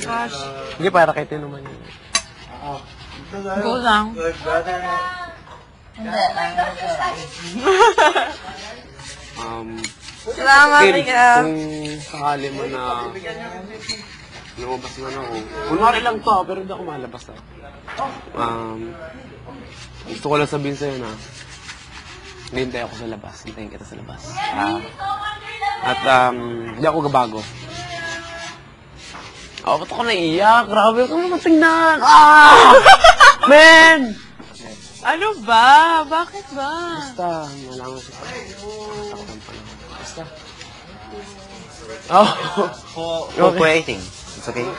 Gosh. Hindi, para kay Tino naman yun. Go lang. Salamat, Tin, Miguel. kung sakali mo na lumabas man ako, kunwari lang to, pero hindi ako malabas na. Gusto ko lang sabihin sa'yo na hinihintay ako sa labas. Hintayin kita sa labas. At hindi ako gabago. Ba't ako naiiyak? Grabe ako naman tingnan! Man! Ano ba? Bakit ba? Basta, nalaman siya. Takpan pa lang. Basta. Oh! Cooperating. It's okay.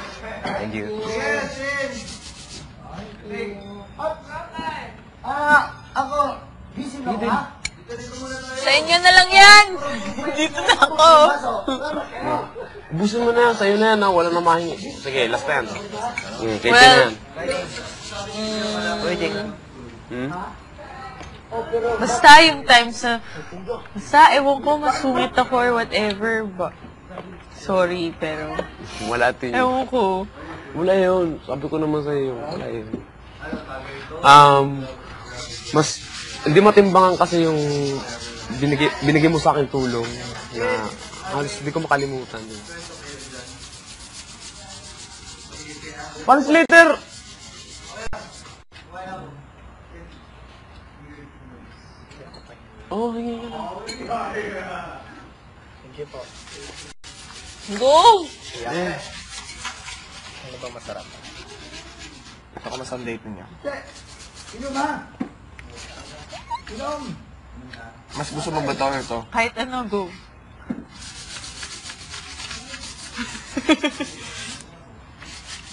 Thank you. Ako, busy mo ba? Sa inyo na lang yan! Dito na ako! Ubusin mo na yan. Sa'yo na yan. Wala na mahingi. Sige, last na yan. Kaya Well, na yan. Waiting. basta yung time sa... Basta, ewan ko, masungit ako or whatever. Sorry, pero... Wala ito yun. Ewan ko. Wala yun. Sabi ko naman sa'yo. Wala yun. Mas... Hindi matimbangan kasi yung binigay mo sa akin tulong na halos hindi ko makalimutan. Paris later! Oh, hingi ka lang. Thank you po. Go! Ano ba masarap? Ito ko mas ang date niya. Inom ha! Inom! Mas gusto mo ba ito or ito? Kahit ano, go.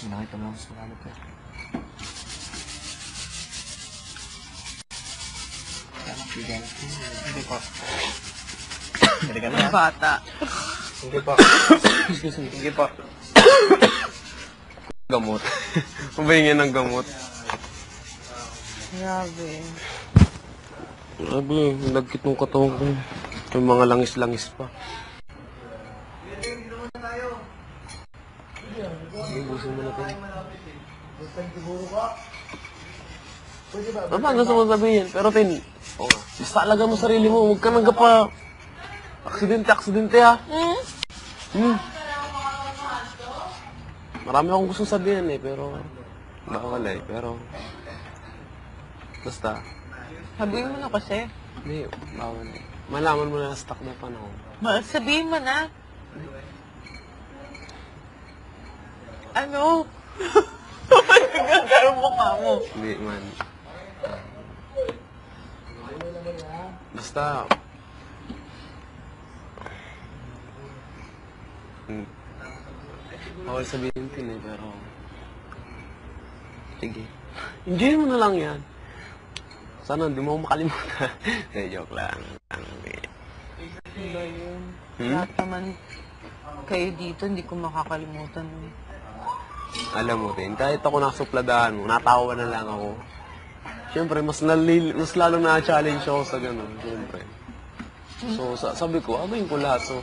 Nakita mo mas malamit eh. Hindi po. Hindi ka na yan. Bata. Hindi po. Excuse me. Hindi po. Gamot. Mabahingin ng gamot. Grabe. Grabe, nagkit ng katawan ko. May mga langis-langis pa. Ibusin mo na ito. Ano ba gusto mo sabihin? Pero Tin, basta alaga mo sarili mo. Huwag ka nang pa aksidente ha. Marami akong gustong sabihin pero bawal pero basta. Sabihin mo na kasi. Hindi, bawal malaman mo na stuck na panahon. Sabihin mo na. Ano? Nagagaro mukha mo. Hindi man. Basta bawal sabihin Tin pero sige. Enjoy mo na lang yan. Sana hindi mo ako makalimutan. Joke lang. Diba yun? Lahat naman kayo dito, hindi ko makakalimutan. Alam mo Tin, kahit ako nasupladahan mo, natawa na lang ako. Siyempre, mas lalo na-challenge ako sa gano'n. Siyempre. So, sabi ko, agayin ko lahat. So,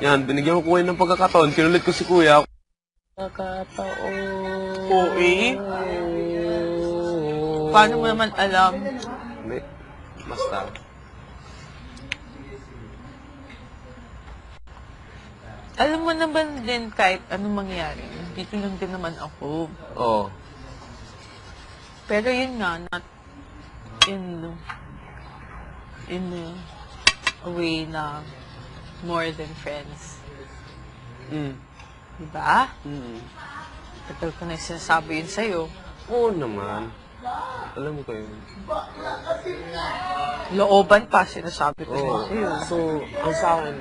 yan, binigyan ko kuya ng pagkakataon. Kinulit ko si kuya. Pagkakataon. Okay. Paano mo naman alam? Hindi. Basta. Alam mo naman din kahit anong mangyari. Dito lang din naman ako. Oo. Pero yun nga, not in a way na more than friends. Diba? Tagal ko na sinasabi yun sa'yo. Oo naman. Alam mo kayo. Looban pa, sinasabi ko yun Oo. sa'yo. So, ang sa akin,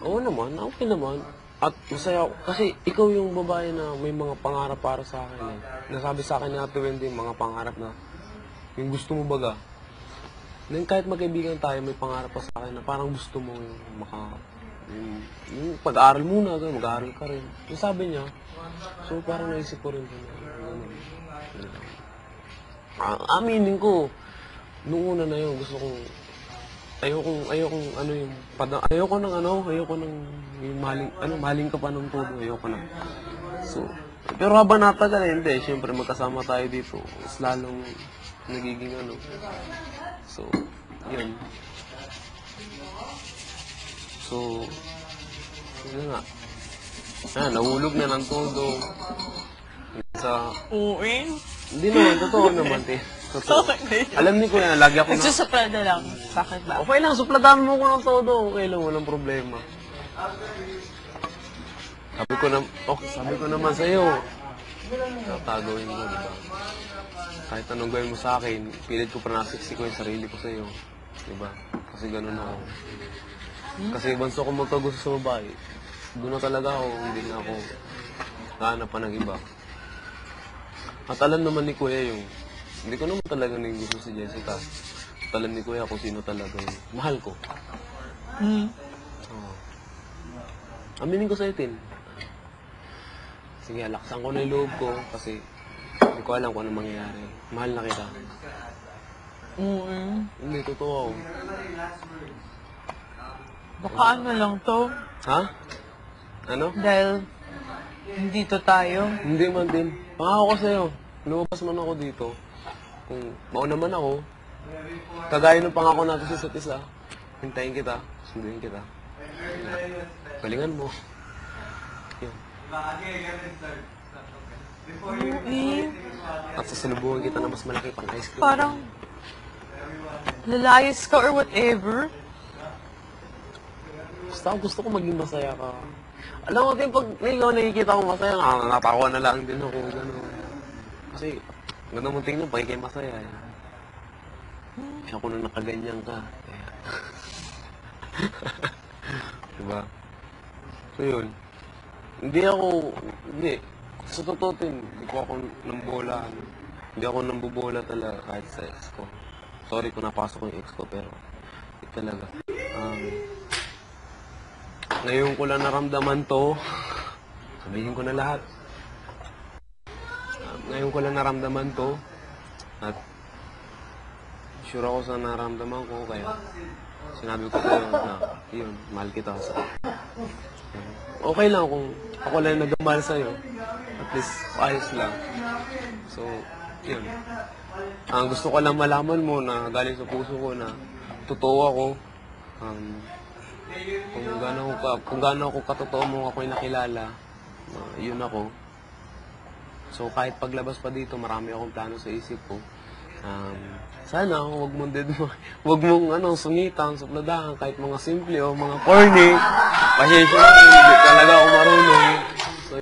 oo naman, okay naman. At masaya ako. Kasi ikaw yung babae na may mga pangarap para sa akin eh. Nasabi sa akin ni Ate Wendy, mga pangarap na yung gusto mo baga. Then kahit magkaibigan tayo, may pangarap pa sa akin na parang gusto mo yung yung pag-aaral muna, mag-aaral ka rin. Yung sabi niya, so parang naisip ko rin. Aminin ko, noong una na yun, gusto kong ayokong ano yung, ayoko ng yung maling ka pa ng todo, ayoko na. So, pero habang natagal, hindi, syempre magkasama tayo dito, mas lalong nagiging ano. So, yun. So, yun nga. Nahulog na ng todo. Sa, Uwi. hindi naman, totoo naman, te. Totoo. Alam ni Kuya, lagi ako na, Nagsusuplada lang. Bakit ba? okay lang, supladahan mo ko ng todo, okay lang, walang problema. Sabi ko naman sa'yo, tatagawin mo, diba? Kahit anong gawin mo sa akin, pilit ko panasiksi ko yung sarili ko sa'yo. Diba? Kasi ganun ako. Kasi banso ko magkagusto sa babae, doon na talaga ako, hindi na ako nahanap pa ng iba. At alam naman ni Kuya yung, hindi ko naman talaga naging gusto si Jessica. At alam ni Kuya kung sino talaga yung mahal ko. Oo. Aminin ko sa'yo, Tin. Sige, laksan ko na yung loob ko kasi hindi ko alam kung ano mangyayari. Mahal na kita. Hindi, totoo. Baka ano lang to. Ha? Ano? Dahil dito tayo. Hindi man din. Pangako ko sa'yo. Lumabas man ako dito. Kung mauna man ako, kagaya ng pangako natin sa isa't isa, hintayin kita, sunduin kita. Galingan mo. Yun. At sasalubuhan kita na mas malaki pang ice cream. Parang lalayas ka or whatever. Basta gusto ko maging masaya ka. Alam mo din, pag ikaw nakikita ko masaya, natatawa na lang din ako. Gano'n. Kasi, gano'n mong tingnan, pag ikay masaya. Eh. Kaya ako na nakaganyan ka. Kaya. Diba? So yun. Hindi. Sa totoo din, hindi ko ako nambola. Hindi ako nambobola talaga kahit sa ex ko. Sorry kung napasok ko yung ex ko, pero hindi talaga. Ngayon ko lang naramdaman to. Sabihin ko na lahat. Ngayon ko lang naramdaman to. At sure ako sa naramdaman ko. Kaya sinabi ko kayo na yun, mahal kita. Okay lang kung ako lang nagmahal sa'yo. At least, ayos lang. So, yun. Ang gusto ko lang malaman mo na galing sa puso ko na totoo ako. Kung gaano ako katotoo mo ako'y nakilala, yun ako. So kahit paglabas pa dito, marami akong plano sa isip ko. Sana huwag mong sungitan, supladahan, kahit mga simple o mga corny. Pasensya na, hindi talaga ako marunong. So,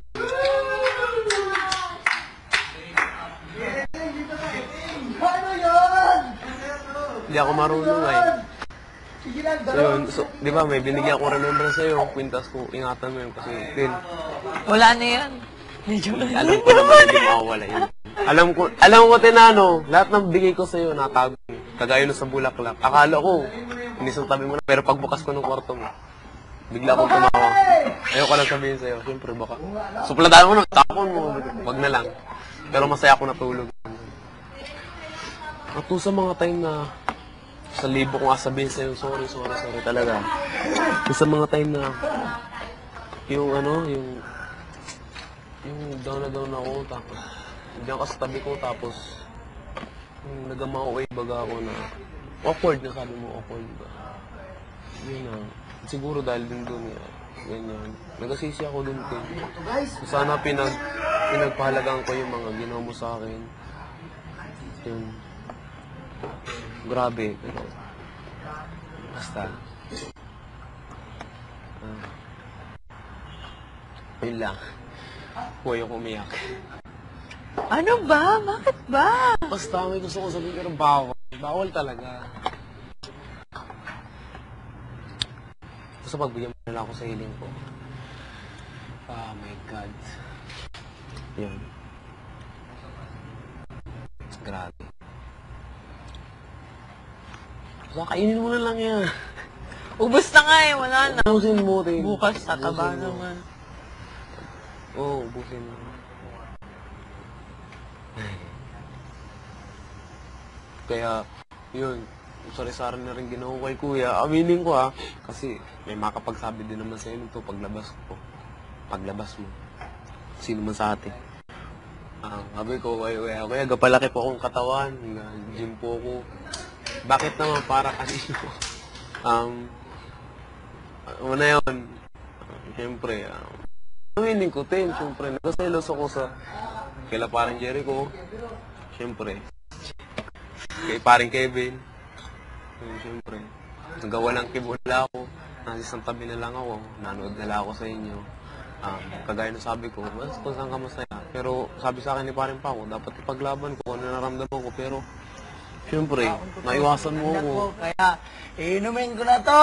hindi ako marunong eh. So yun, di ba may binigyan ko remembrance sa'yo, kwintas ko, ingatan mo yun kasi din. Wala na yan. Alam ko naman hindi makawala yun. Alam ko tinano, lahat ng bigay ko sa'yo natago. Kagaya nun sa bulaklak. Akala ko, hindi sa tabi mo na, pero pagbukas ko ng kwarto mo, bigla akong tumawa. Ayoko lang sabihin sa'yo, siyempre baka. Supladaan mo na, tapon mo, wag na lang. Pero masaya ako natulog. At sa mga time na sa libo ko nga sabihin sa'yo, sorry talaga. Sa mga time na yung down na down ako, tapos diyan ka sa tabi ko, tapos nagama-away baga ako na awkward na sabi mo, awkward ba? Yun na. Siguro dahil din doon, ganyan. Nagasisi ako doon din. Sana pinagpahalagaan ko yung mga ginawa mo sa akin. Yun. Grabe, pero basta. Yun lang. Huwag ako umiyak. Ano ba? Bakit ba? Basta may gusto ko sabihin pero bawal. Bawal talaga. Basta pagbigyan mo na ako sa hiling ko. Oh my God. Yun. Grabe. Basta kainin mo na lang yan. Ubus na nga eh. Wala na. Ubusin mo, Tin. Bukas tataba Ubusin mo. naman. Oo, ubusin mo. Kaya, yun. sari-sari na rin ginawa kay kuya. Aminin ko ha, kasi may makapagsabi din naman sa inyo to paglabas ko. Paglabas mo. Sino man sa atin. Sabi ko, kuya, gapalaki po akong katawan. Gym po ako. Bakit naman para kanino? Una yun, siyempre, aminin ko din, siyempre, nagsaselos ako sa kila parang Jericho. Siyempre, kay paring Kevin. Siyempre, nagawa ng kibula ako. Nasa isang tabi na lang ako. Nanood na lang ako sa inyo. Kagaya na sabi ko, mas kung saan ka masaya. Pero sabi sa akin ni paring Paco, dapat ipaglaban ko ano naramdaman ko. Pero, siyempre, naiwasan mo ako. Kaya, inumin ko na to,